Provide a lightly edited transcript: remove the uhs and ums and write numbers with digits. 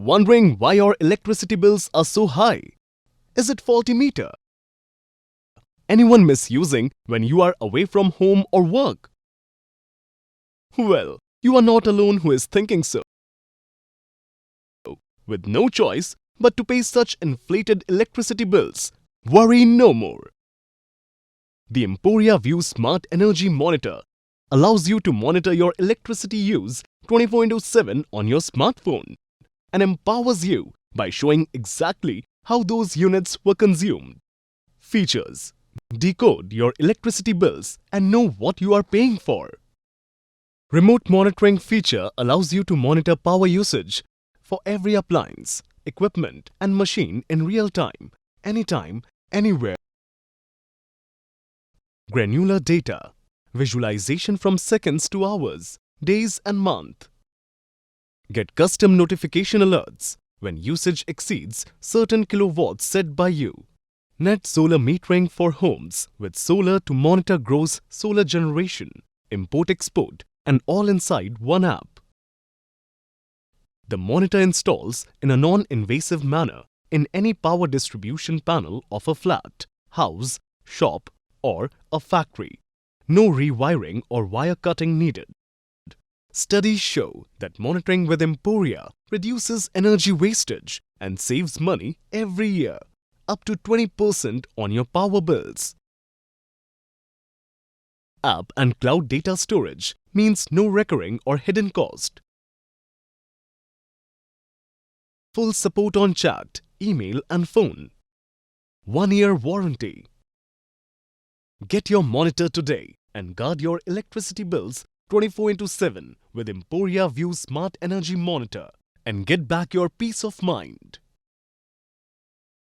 Wondering why your electricity bills are so high? Is it faulty meter? Anyone misusing when you are away from home or work? Well, you are not alone who is thinking so. With no choice but to pay such inflated electricity bills, worry no more. The Emporia Vue Smart Energy Monitor allows you to monitor your electricity use 24/7 on your smartphone and empowers you by showing exactly how those units were consumed. Features: decode your electricity bills and know what you are paying for. Remote monitoring feature allows you to monitor power usage for every appliance, equipment and machine in real time, anytime, anywhere. Granular data, visualization from seconds to hours, days and month. Get custom notification alerts when usage exceeds certain kilowatts set by you. Net solar metering for homes with solar to monitor gross solar generation, import-export and all inside one app. The monitor installs in a non-invasive manner in any power distribution panel of a flat, house, shop or a factory. No rewiring or wire cutting needed. Studies show that monitoring with Emporia reduces energy wastage and saves money every year, up to 20% on your power bills. App and cloud data storage means no recurring or hidden cost. Full support on chat, email and phone. 1-year warranty. Get your monitor today and guard your electricity bills 24/7 with Emporia Vue Smart Energy Monitor and get back your peace of mind.